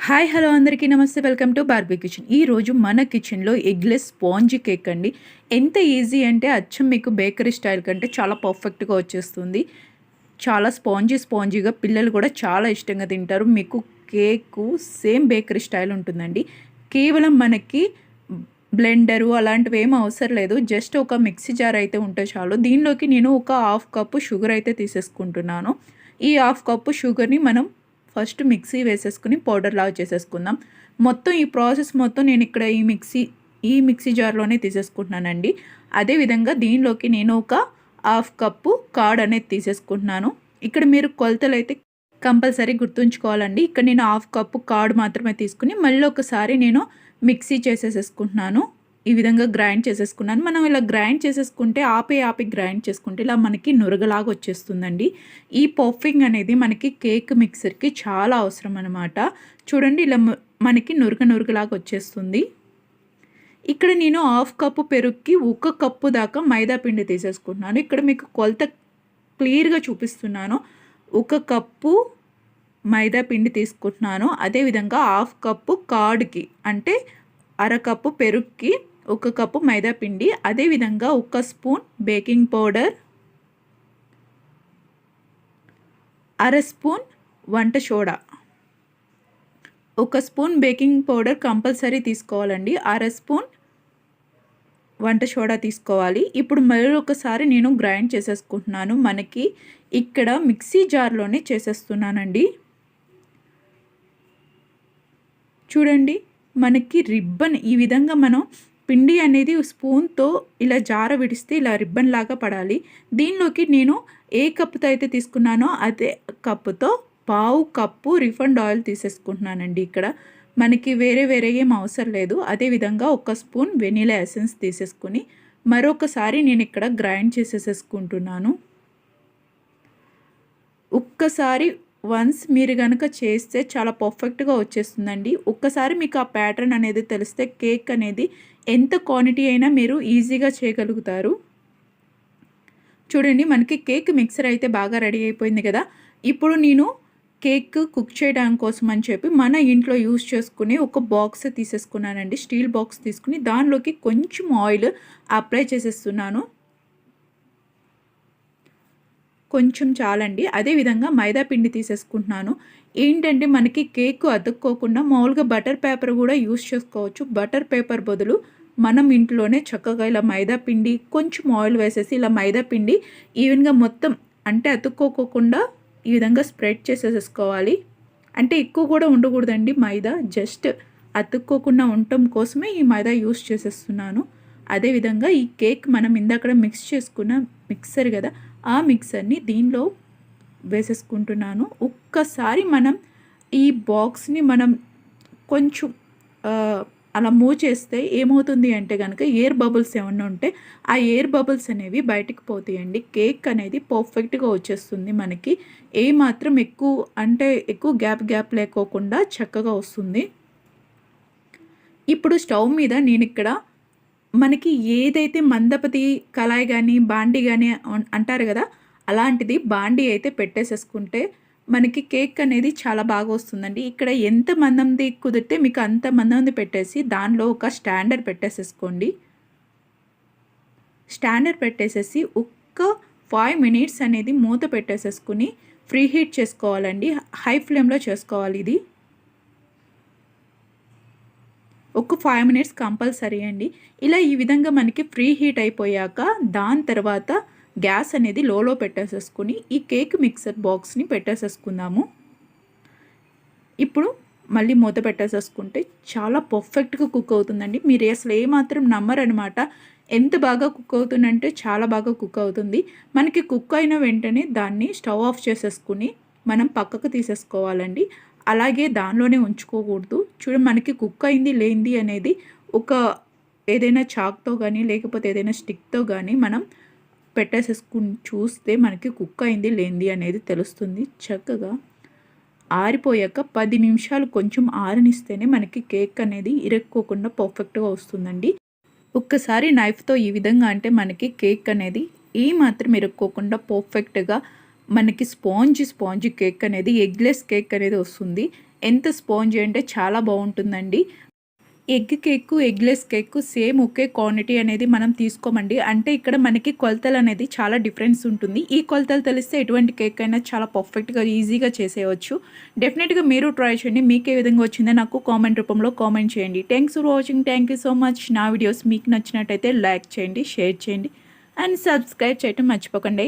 Hi hello అందరికీ నమస్తే. Welcome to Barbie kitchen. ఈరోజు మన కిచెన్లో ఎగ్లెస్ స్పాంజీ కేక్ అండి. ఎంత ఈజీ అంటే అచ్చం మీకు బేకరీ స్టైల్ కంటే చాలా పర్ఫెక్ట్గా వచ్చేస్తుంది. చాలా స్పాంజీగా పిల్లలు కూడా చాలా ఇష్టంగా తింటారు. మీకు కేకు సేమ్ బేకరీ స్టైల్ ఉంటుందండి. కేవలం మనకి బ్లెండరు అలాంటివి ఏం అవసరం లేదు. జస్ట్ ఒక మిక్సీ జార్ అయితే ఉంటే చాలు. దీనిలోకి నేను ఒక హాఫ్ కప్పు షుగర్ అయితే తీసేసుకుంటున్నాను. ఈ హాఫ్ కప్పు షుగర్ని మనం ఫస్ట్ మిక్సీ వేసేసుకుని పౌడర్ లాగా చేసేసుకుందాం. మొత్తం ఈ ప్రాసెస్ మొత్తం నేను ఇక్కడ ఈ మిక్సీ జార్లోనే తీసేసుకుంటున్నానండి. అదేవిధంగా దీనిలోకి నేను ఒక హాఫ్ కప్పు కర్డ్ అనేది తీసేసుకుంటున్నాను. ఇక్కడ మీరు కొలతలు అయితే కంపల్సరీ గుర్తుంచుకోవాలండి. ఇక్కడ నేను హాఫ్ కప్పు కర్డ్ మాత్రమే తీసుకుని మళ్ళీ ఒకసారి నేను మిక్సీ చేసేసుకుంటున్నాను. ఈ విధంగా గ్రైండ్ చేసేసుకున్నాను. మనం ఇలా గ్రైండ్ చేసేసుకుంటే ఆపి గ్రైండ్ చేసుకుంటే ఇలా మనకి నురగలాగా వచ్చేస్తుందండి. ఈ పఫింగ్ అనేది మనకి కేక్ మిక్సర్కి చాలా అవసరం అనమాట. చూడండి ఇలా మనకి నురగలాగా వచ్చేస్తుంది. ఇక్కడ నేను హాఫ్ కప్పు పెరుగుకి 1 కప్పు దాకా మైదా పిండి తీసేసుకుంటున్నాను. ఇక్కడ మీకు కొలత క్లియర్గా చూపిస్తున్నాను. 1 కప్పు మైదా పిండి తీసుకుంటున్నాను. అదేవిధంగా హాఫ్ కప్పు కర్డ్కి అంటే అరకప్పు పెరుగుకి 1 కప్పు మైదా పిండి, అదేవిధంగా 1 స్పూన్ బేకింగ్ పౌడర్, అర స్పూన్ వంట soda. 1 spoon baking powder compulsory తీసుకోవాలండి. అర స్పూన్ వంట సోడా తీసుకోవాలి. ఇప్పుడు మరొకసారి నేను గ్రైండ్ చేసేసుకుంటున్నాను. మనకి ఇక్కడ మిక్సీ జార్లోనే చేసేస్తున్నానండి. చూడండి మనకి రిబ్బన్ ఈ విధంగా మనం పిండి అనేది స్పూన్తో ఇలా జార విడిస్తే ఇలా రిబ్బన్ లాగా పడాలి. దీనిలోకి నేను ఏ కప్పుతో అయితే తీసుకున్నానో అదే కప్పుతో పావు కప్పు రిఫైండ్ ఆయిల్ తీసేసుకుంటున్నానండి. ఇక్కడ మనకి వేరే ఏం అవసరం లేదు. అదేవిధంగా 1 స్పూన్ వెనిలా ఎసెన్స్ తీసేసుకుని మరొకసారి నేను ఇక్కడ గ్రైండ్ చేసేసుకుంటున్నాను. ఒక్కసారి వన్స్ మీరు కనుక చేస్తే చాలా పర్ఫెక్ట్గా వచ్చేస్తుందండి. ఒక్కసారి మీకు ఆ ప్యాటర్న్ అనేది తెలిస్తే కేక్ అనేది ఎంత క్వాంటిటీ అయినా మీరు ఈజీగా చేయగలుగుతారు. చూడండి మనకి కేక్ మిక్సర్ అయితే బాగా రెడీ అయిపోయింది కదా. ఇప్పుడు నేను కేక్ కుక్ చేయడం కోసం అని చెప్పి మన ఇంట్లో యూజ్ చేసుకుని ఒక బాక్స్ తీసేసుకున్నానండి. స్టీల్ బాక్స్ తీసుకుని దానిలోకి కొంచెం ఆయిల్ అప్లై చేసేస్తున్నాను. కొంచెం చాలండి. అదేవిధంగా మైదా పిండి తీసేసుకుంటున్నాను. ఏంటంటే మనకి కేక్ అతుక్కోకుండా మామూలుగా బటర్ పేపర్ కూడా యూస్ చేసుకోవచ్చు. బటర్ పేపర్ బదులు మనం ఇంట్లోనే చక్కగా ఇలా మైదా పిండి కొంచెం ఆయిల్ వేసేసి ఇలా మైదా పిండి ఈవెన్గా మొత్తం అంటే అతుక్కోకుండా ఈ విధంగా స్ప్రెడ్ చేసేసుకోవాలి. అంటే ఎక్కువ కూడా ఉండకూడదండి మైదా, జస్ట్ అతుక్కోకుండా ఉండటం కోసమే ఈ మైదా యూస్ చేసేస్తున్నాను. అదేవిధంగా ఈ కేక్ మనం ఇందాక మిక్స్ చేసుకున్న మిక్సర్ కదా, ఆ మిక్సర్ని దీనిలో వేసేసుకుంటున్నాను. ఒక్కసారి మనం ఈ బాక్స్ని మనం కొంచెం అలా మూవ్ చేస్తే ఏమవుతుంది అంటే కనుక ఎయిర్ బబుల్స్ ఏమన్నా ఉంటే ఆ ఎయిర్ బబుల్స్ అనేవి బయటికి పోతాయండి. కేక్ అనేది పర్ఫెక్ట్గా వచ్చేస్తుంది. మనకి ఏమాత్రం ఎక్కువ గ్యాప్ లేకోకుండా చక్కగా వస్తుంది. ఇప్పుడు స్టవ్ మీద నేను ఇక్కడ మనకి ఏదైతే మందపతి కళాయి కానీ బాండీ కానీ అంటారు కదా, అలాంటిది బాండీ అయితే పెట్టేసేసుకుంటే మనకి కేక్ అనేది చాలా బాగా వస్తుందండి. ఇక్కడ ఎంత మందంది కుదిరితే మీకు అంత మందంది పెట్టేసి దానిలో ఒక స్టాండర్డ్ పెట్టేసేసుకోండి. స్టాండర్డ్ పెట్టేసేసి ఒక్క 5 మినిట్స్ అనేది మూత పెట్టేసేసుకుని ఫ్రీ హీట్ చేసుకోవాలండి. హై ఫ్లేమ్లో చేసుకోవాలి. ఇది ఒక 5 మినిట్స్ కంపల్సరీ అండి. ఇలా ఈ విధంగా మనకి ఫ్రీ హీట్ అయిపోయాక దాని తర్వాత గ్యాస్ అనేది లోలో పెట్టేసేసుకుని ఈ కేక్ మిక్సర్ బాక్స్ని పెట్టేసేసుకుందాము. ఇప్పుడు మళ్ళీ మూత పెట్టేసేసుకుంటే చాలా పర్ఫెక్ట్గా కుక్ అవుతుందండి. మీరు అసలు ఏమాత్రం నమ్మరనమాట. ఎంత బాగా కుక్ అవుతుందంటే చాలా బాగా కుక్ అవుతుంది. మనకి కుక్ అయిన వెంటనే దాన్ని స్టవ్ ఆఫ్ చేసేసుకుని మనం పక్కకు తీసేసుకోవాలండి. అలాగే దానిలోనే ఉంచుకోకూడదు. చూడండి మనకి కుక్ అయింది లేనిది అనేది ఏదైనా చాక్తో కానీ లేకపోతే ఏదైనా స్టిక్తో కానీ మనం పెట్టేసేసుకుని చూస్తే మనకి కుక్ అయింది లేనిది అనేది తెలుస్తుంది. చక్కగా ఆరిపోయాక 10 నిమిషాలు కొంచెం ఆరనిస్తేనే మనకి కేక్ అనేది ఇరుక్కోకుండా పర్ఫెక్ట్గా వస్తుందండి. ఒక్కసారి నైఫ్తో ఈ విధంగా అంటే మనకి కేక్ అనేది ఏమాత్రం ఇరుక్కోకుండా పర్ఫెక్ట్గా మనకి స్పాంజీ కేక్ అనేది ఎగ్లెస్ కేక్ అనేది వస్తుంది. ఎంత స్పాంజీ అంటే చాలా బాగుంటుందండి. Egg cake, eggless cake same ఒకే క్వాంటిటీ అనేది మనం తీసుకోమండి. అంటే ఇక్కడ మనకి కొలతలనేది చాలా డిఫరెన్స్ ఉంటుంది. ఈ కొలతలు తెలిస్తే ఎటువంటి కేక్ అయినా చాలా పర్ఫెక్ట్‌గా, ఈజీగా చేసేయవచ్చు. డెఫినెట్‌గా మీరు ట్రై చేయండి. మీకు ఏ విధంగా వచ్చిందో నాకు కామెంట్ రూపంలో కామెంట్ చేయండి. Thanks for watching. Thank you so much. నా వీడియోస్ మీకు నచ్చినట్టయితే లైక్ చేయండి, షేర్ చేయండి అండ్ సబ్స్క్రైబ్ చేయటం మర్చిపోకండి.